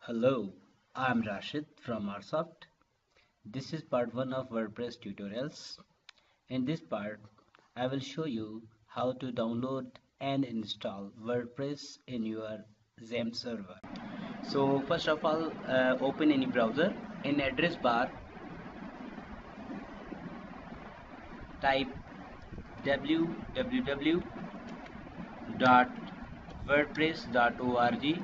Hello, I'm Rashid from RSOFT. This is part 1 of WordPress tutorials. In this part, I will show you how to download and install WordPress in your XAMPP server. So first of all, open any browser. In address bar, type www.wordpress.org.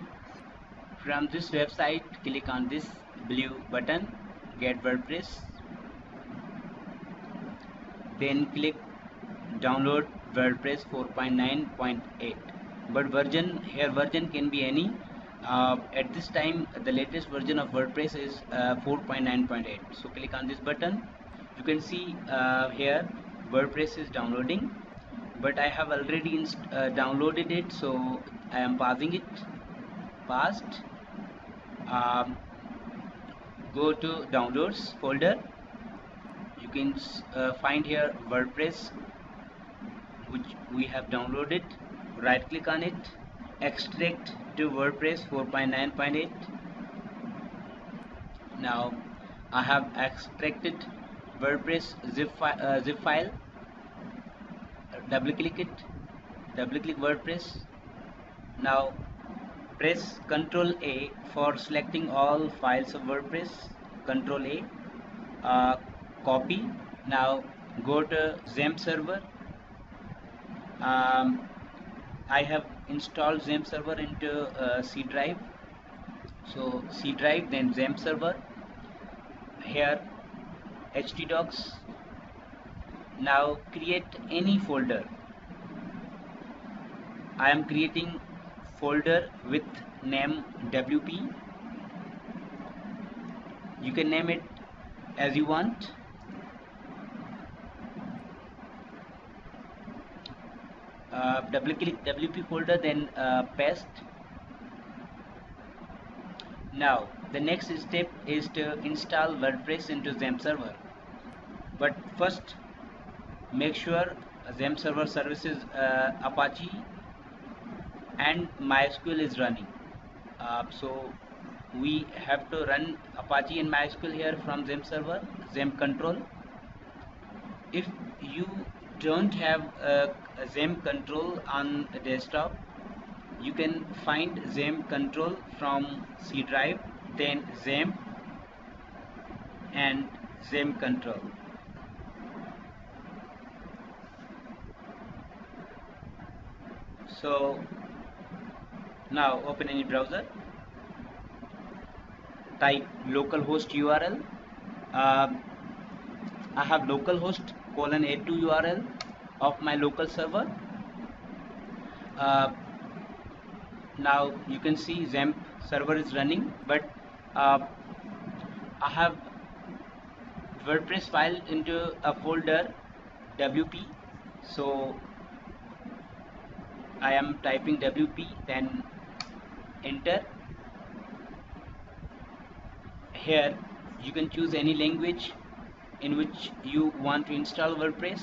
From this website, click on this blue button, Get WordPress. Then click Download WordPress 4.9.8. But version can be any. At this time, the latest version of WordPress is 4.9.8. So click on this button. You can see here WordPress is downloading, but I have already downloaded it, so I am pausing it. Paused. Go to downloads folder. You can find here WordPress, which we have downloaded. Right click on it, extract to WordPress 4.9.8. Now I have extracted WordPress zip file. Double click it, double click WordPress. Now press Ctrl A for selecting all files of WordPress. Ctrl A, copy. Now go to XAMPP server. I have installed XAMPP server into C drive. So C drive, then XAMPP server. Here htdocs. Now create any folder. I am creating folder with name WP. You can name it as you want. Double click WP folder, then paste. Now the next step is to install WordPress into XAMPP server. But first, make sure XAMPP server services Apache and MySQL is running. So we have to run Apache and MySQL here from XAMPP server, XAMPP control. If you don't have a XAMPP control on the desktop, you can find XAMPP control from C drive, then XAMPP and XAMPP control. So now open any browser, type localhost URL. I have localhost :/a2 URL of my local server. Now you can see XAMPP server is running, but I have WordPress file into a folder WP. So I am typing WP, then enter. Here you can choose any language in which you want to install WordPress.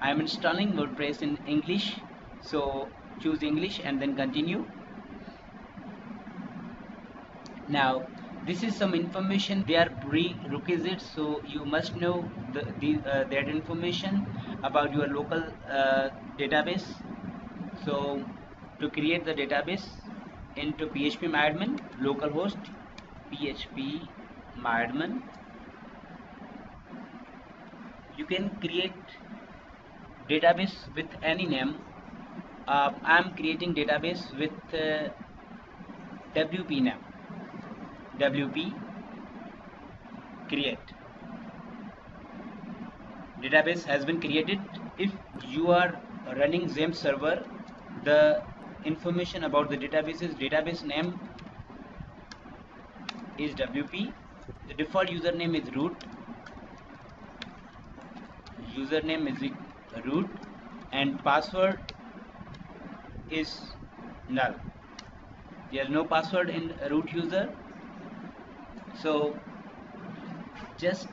I am installing WordPress in English, so choose English and then continue. Now this is some information. They are prerequisites, so you must know that information about your local database. So to create the database into phpMyAdmin, localhost phpMyAdmin, you can create database with any name. I am creating database with WP name. WP create. Database has been created. If you are running XAMPP server, the information about the database name is WP. The default username is root. Username is root and password is null. There is no password in root user. So just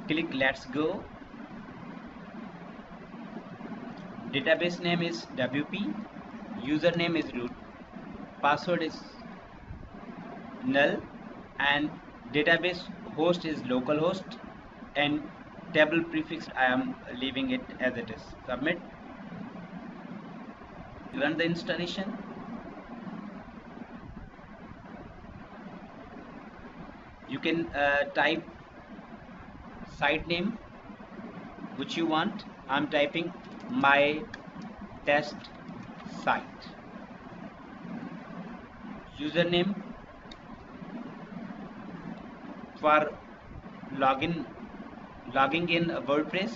click let's go. Database name is WP, username is root, password is null, and database host is localhost, and table prefix I am leaving it as it is. Submit. Run the installation. You can type site name which you want. I'm typing my test site. Username for logging in WordPress,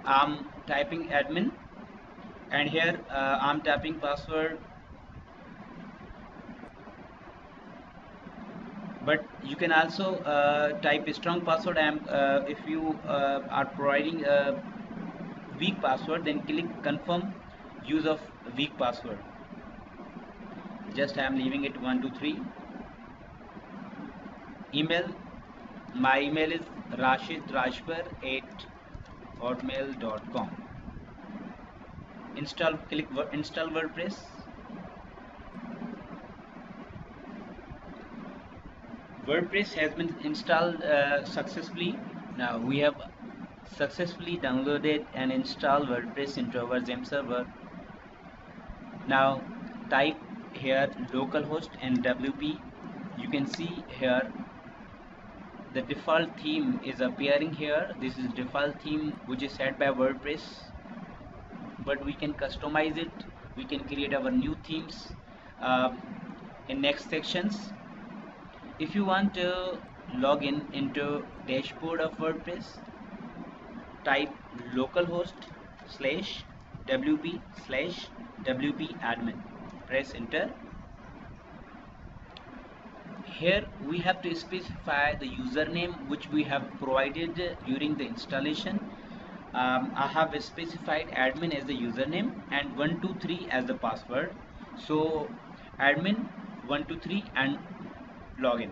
I'm typing admin, and here I'm typing password, but you can also type a strong password. If you are providing a weak password, then click confirm use of weak password. Just I am leaving it 123. Email, my email is rashidrajpur@hotmail.com. Click install WordPress. WordPress has been installed successfully. Now we have successfully downloaded and installed WordPress into our XAMPP server. Now type here localhost and WP. You can see here the default theme is appearing here. This is default theme which is set by WordPress, but we can customize it. We can create our new themes in next sections. If you want to log in into dashboard of WordPress, type localhost /wp/wp admin. Press enter. Here we have to specify the username which we have provided during the installation. I have specified admin as the username and 123 as the password. So admin 123 and login.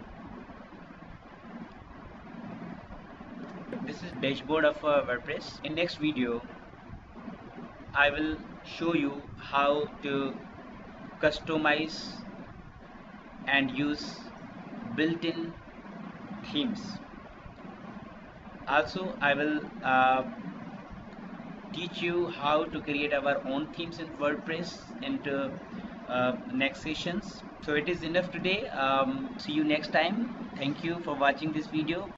This is dashboard of WordPress. In next video I will show you how to customize and use built-in themes. Also I will teach you how to create our own themes in WordPress into next sessions. So it is enough today. See you next time. Thank you for watching this video.